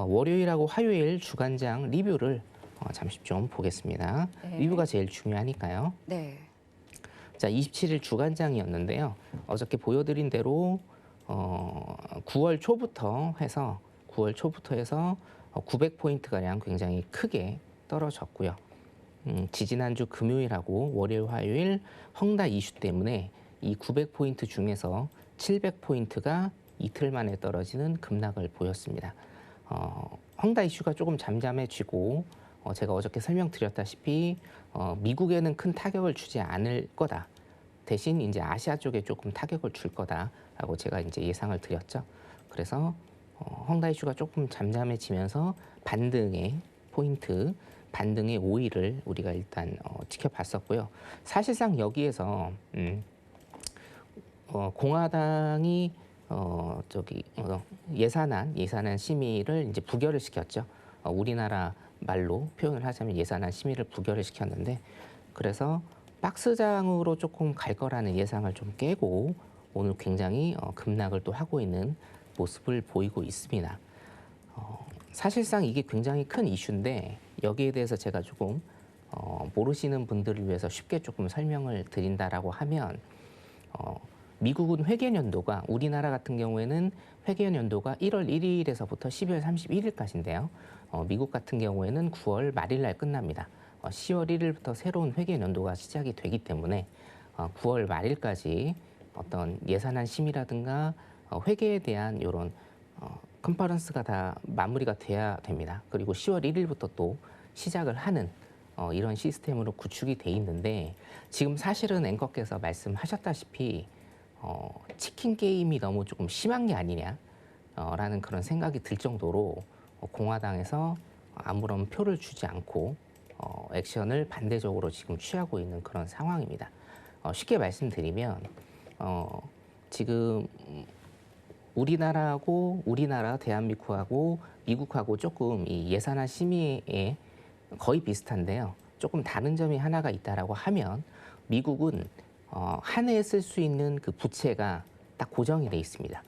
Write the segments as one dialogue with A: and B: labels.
A: 월요일하고 화요일 주간장 리뷰를 잠시 좀 보겠습니다.
B: 네.
A: 리뷰가 제일 중요하니까요.
B: 네.
A: 자, 27일 주간장이었는데요. 어저께 보여드린 대로 9월 초부터 해서 900포인트 가량 굉장히 크게 떨어졌고요. 지지난주 금요일하고 월요일, 화요일 헝다 이슈 때문에 이 900포인트 중에서 700포인트가 이틀 만에 떨어지는 급락을 보였습니다. 헝다 이슈가 조금 잠잠해지고 제가 어저께 설명드렸다시피 미국에는 큰 타격을 주지 않을 거다. 대신 이제 아시아 쪽에 조금 타격을 줄 거다라고 제가 이제 예상을 드렸죠. 그래서 헝다 이슈가 조금 잠잠해지면서 반등의 포인트, 반등의 5일을 우리가 일단 지켜봤었고요. 사실상 여기에서 공화당이 예산안 심의를 이제 부결을 시켰죠. 우리나라 말로 표현을 하자면 예산안 심의를 부결을 시켰는데, 그래서 박스장으로 조금 갈 거라는 예상을 좀 깨고 오늘 굉장히 급락을 또 하고 있는 모습을 보이고 있습니다. 사실상 이게 굉장히 큰 이슈인데 여기에 대해서 제가 조금 모르시는 분들을 위해서 쉽게 조금 설명을 드린다라고 하면, 미국은 회계연도가, 우리나라 같은 경우에는 회계연도가 1월 1일에서부터 12월 31일까지인데요. 미국 같은 경우에는 9월 말일 날 끝납니다. 10월 1일부터 새로운 회계연도가 시작이 되기 때문에 9월 말일까지 어떤 예산안 심의라든가 회계에 대한 이런 컨퍼런스가 다 마무리가 돼야 됩니다. 그리고 10월 1일부터 또 시작을 하는 이런 시스템으로 구축이 돼 있는데, 지금 사실은 앵커께서 말씀하셨다시피 치킨 게임이 너무 조금 심한 게 아니냐라는 그런 생각이 들 정도로 공화당에서 아무런 표를 주지 않고 액션을 반대적으로 지금 취하고 있는 그런 상황입니다. 쉽게 말씀드리면 지금 우리나라 대한민국하고 미국하고 조금 이 예산안 심의에 거의 비슷한데요. 조금 다른 점이 하나가 있다라고 하면, 미국은 한 해에 쓸 수 있는 그 부채가 딱 고정이 돼 있습니다.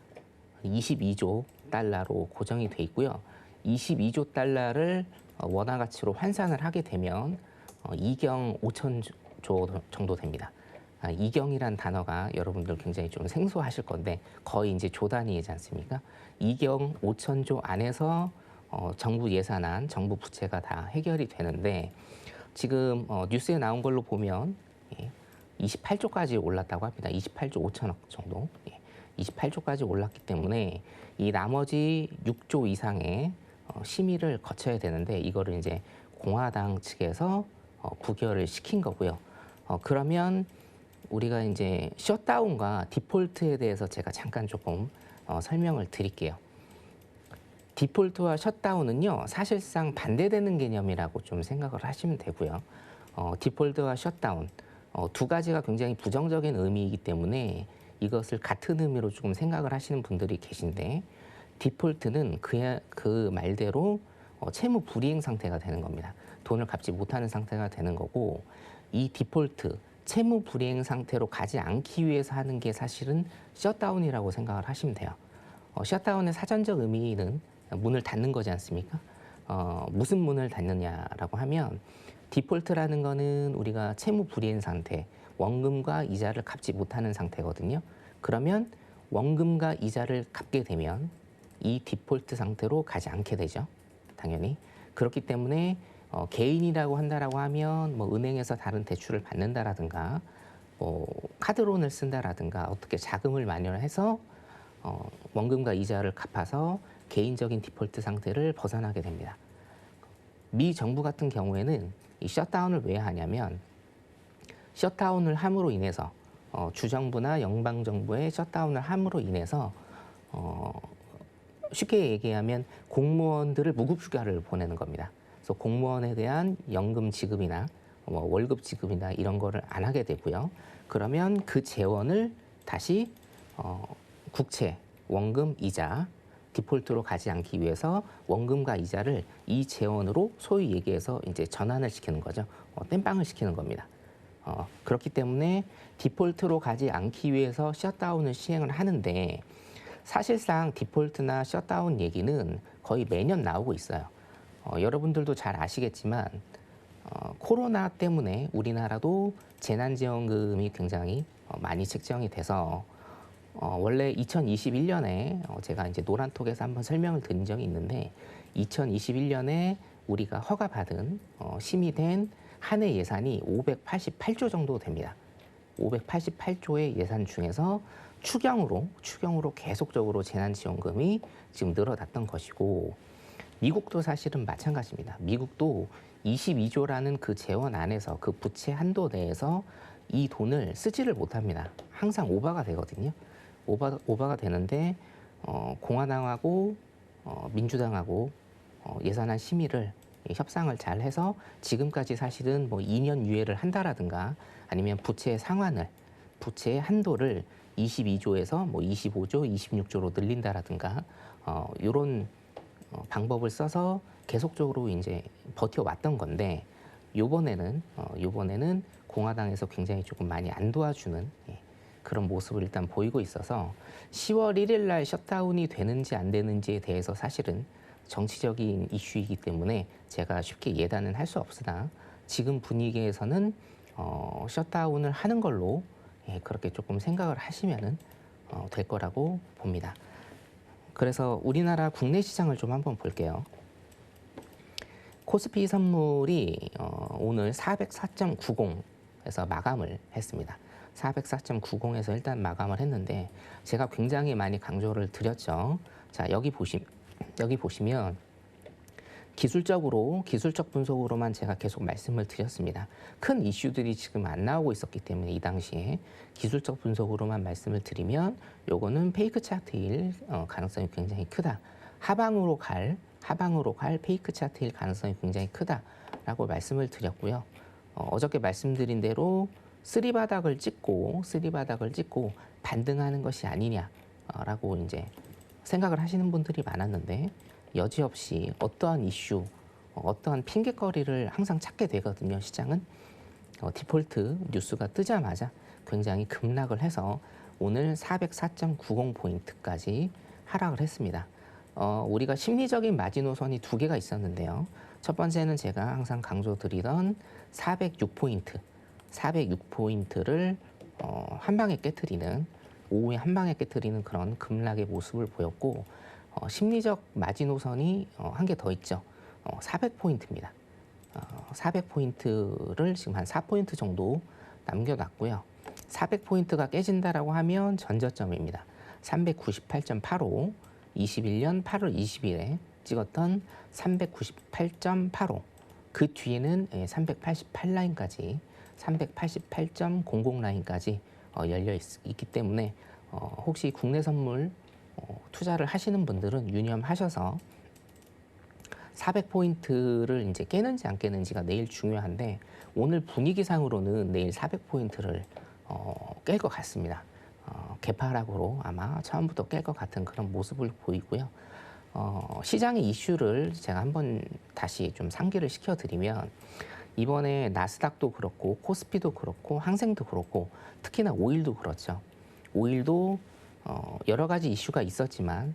A: 22조 달러로 고정이 돼 있고요. 22조 달러를 원화 가치로 환산을 하게 되면 2경 5천조 정도 됩니다. 이경이란 단어가 여러분들 굉장히 좀 생소하실 건데 거의 이제 조 단위이지 않습니까? 2경 5천조 안에서 정부 예산안, 정부 부채가 다 해결이 되는데, 지금 뉴스에 나온 걸로 보면 28조까지 올랐다고 합니다. 28조 5천억 정도. 28조까지 올랐기 때문에 이 나머지 6조 이상의 심의를 거쳐야 되는데, 이거를 이제 공화당 측에서 부결을 시킨 거고요. 그러면 우리가 이제 셧다운과 디폴트에 대해서 제가 잠깐 조금 설명을 드릴게요. 디폴트와 셧다운은요, 사실상 반대되는 개념이라고 좀 생각을 하시면 되고요. 디폴트와 셧다운 두 가지가 굉장히 부정적인 의미이기 때문에 이것을 같은 의미로 조금 생각을 하시는 분들이 계신데, 디폴트는 그 말대로 채무 불이행 상태가 되는 겁니다. 돈을 갚지 못하는 상태가 되는 거고, 이 디폴트, 채무 불이행 상태로 가지 않기 위해서 하는 게 사실은 셧다운이라고 생각을 하시면 돼요. 셧다운의 사전적 의미는 문을 닫는 거지 않습니까? 무슨 문을 닫느냐라고 하면, 디폴트라는 거는 우리가 채무 불이행 상태, 원금과 이자를 갚지 못하는 상태거든요. 그러면 원금과 이자를 갚게 되면 이 디폴트 상태로 가지 않게 되죠. 당연히. 그렇기 때문에 개인이라고 한다라고 하면 뭐 은행에서 다른 대출을 받는다라든가 카드론을 쓴다라든가 어떻게 자금을 마련해서 원금과 이자를 갚아서 개인적인 디폴트 상태를 벗어나게 됩니다. 미 정부 같은 경우에는 이 셧다운을 왜 하냐면, 셧다운을 함으로 인해서 주정부나 연방정부의 셧다운을 함으로 인해서 쉽게 얘기하면 공무원들을 무급휴가를 보내는 겁니다. 그래서 공무원에 대한 연금 지급이나 월급 지급이나 이런 거를 안 하게 되고요. 그러면 그 재원을 다시 국채, 원금, 이자, 디폴트로 가지 않기 위해서 원금과 이자를 이 재원으로 소위 얘기해서 이제 전환을 시키는 거죠. 땜빵을 시키는 겁니다. 그렇기 때문에 디폴트로 가지 않기 위해서 셧다운을 시행을 하는데, 사실상 디폴트나 셧다운 얘기는 거의 매년 나오고 있어요. 여러분들도 잘 아시겠지만 코로나 때문에 우리나라도 재난지원금이 굉장히 많이 책정이 돼서 원래 2021년에 제가 이제 노란톡에서 한번 설명을 드린 적이 있는데 2021년에 우리가 허가받은 심의된 한 해 예산이 588조 정도 됩니다. 588조의 예산 중에서 추경으로 계속적으로 재난지원금이 지금 늘어났던 것이고 미국도 사실은 마찬가지입니다. 미국도 22조라는 그 재원 안에서 그 부채 한도 내에서 이 돈을 쓰지를 못합니다. 항상 오버가 되거든요. 오버가 되는데 공화당하고 민주당하고 예산안 심의를 협상을 잘 해서 지금까지 사실은 뭐 2년 유예를 한다라든가 아니면 부채의 상환을 부채의 한도를 22조에서 뭐 25조, 26조로 늘린다라든가 이런 방법을 써서 계속적으로 이제 버텨왔던 건데 요번에는 공화당에서 굉장히 조금 많이 안 도와주는 그런 모습을 일단 보이고 있어서 10월 1일 날 셧다운이 되는지 안 되는지에 대해서 사실은 정치적인 이슈이기 때문에 제가 쉽게 예단은 할 수 없으나 지금 분위기에서는 셧다운을 하는 걸로 그렇게 조금 생각을 하시면은 될 거라고 봅니다. 그래서 우리나라 국내 시장을 좀 한번 볼게요. 코스피 선물이 오늘 404.90에서 마감을 했습니다. 404.90에서 일단 마감을 했는데 제가 굉장히 많이 강조를 드렸죠. 자, 여기 보시면 기술적 분석으로만 제가 계속 말씀을 드렸습니다. 큰 이슈들이 지금 안 나오고 있었기 때문에 이 당시에 기술적 분석으로만 말씀을 드리면 요거는 페이크 차트일 가능성이 굉장히 크다. 하방으로 갈 페이크 차트일 가능성이 굉장히 크다라고 말씀을 드렸고요. 어저께 말씀드린 대로 쓰리바닥을 찍고 반등하는 것이 아니냐라고 이제 생각을 하시는 분들이 많았는데 여지없이 어떠한 이슈, 어떠한 핑계거리를 항상 찾게 되거든요. 시장은 디폴트 뉴스가 뜨자마자 굉장히 급락을 해서 오늘 404.90포인트까지 하락을 했습니다. 우리가 심리적인 마지노선이 두 개가 있었는데요. 첫 번째는 제가 항상 강조드리던 406포인트를 한 방에 깨트리는 오후에 한 방에 깨트리는 그런 급락의 모습을 보였고 심리적 마지노선이 한 개 더 있죠. 400포인트입니다. 400포인트를 지금 한 4포인트 정도 남겨놨고요. 400포인트가 깨진다라고 하면 전저점입니다. 398.85, 21년 8월 20일에 찍었던 398.85, 그 뒤에는 388라인까지 388.00 라인까지 열려 있기 때문에 혹시 국내 선물 투자를 하시는 분들은 유념하셔서 400포인트를 이제 깨는지 안 깨는지가 내일 중요한데 오늘 분위기상으로는 내일 400포인트를 깰 것 같습니다. 개파락으로 아마 처음부터 깰 것 같은 그런 모습을 보이고요. 시장의 이슈를 제가 한번 다시 좀 상기를 시켜드리면 이번에 나스닥도 그렇고 코스피도 그렇고 항생도 그렇고 특히나 오일도 그렇죠. 오일도 여러 가지 이슈가 있었지만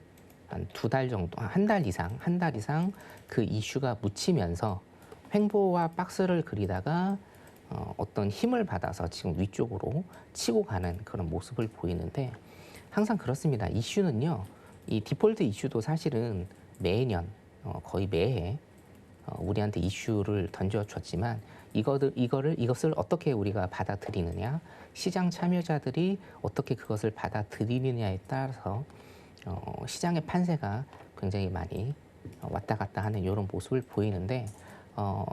A: 한 2달 정도, 한 달 이상 그 이슈가 묻히면서 횡보와 박스를 그리다가 어떤 힘을 받아서 지금 위쪽으로 치고 가는 그런 모습을 보이는데 항상 그렇습니다. 이슈는요, 이 디폴트 이슈도 사실은 매년 거의 매해 우리한테 이슈를 던져줬지만 이것을 어떻게 우리가 받아들이느냐, 시장 참여자들이 어떻게 그것을 받아들이느냐에 따라서 시장의 판세가 굉장히 많이 왔다 갔다 하는 이런 모습을 보이는데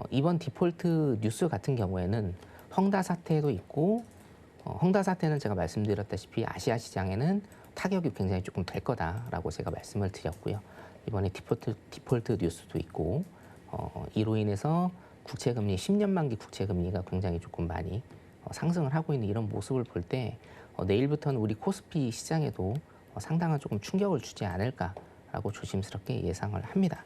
A: 이번 디폴트 뉴스 같은 경우에는 헝다 사태도 있고 헝다 사태는 제가 말씀드렸다시피 아시아 시장에는 타격이 굉장히 조금 될 거다라고 제가 말씀을 드렸고요. 이번에 디폴트 뉴스도 있고 이로 인해서 국채금리 10년 만기 국채금리가 굉장히 조금 많이 상승을 하고 있는 이런 모습을 볼 때 내일부터는 우리 코스피 시장에도 상당한 조금 충격을 주지 않을까라고 조심스럽게 예상을 합니다.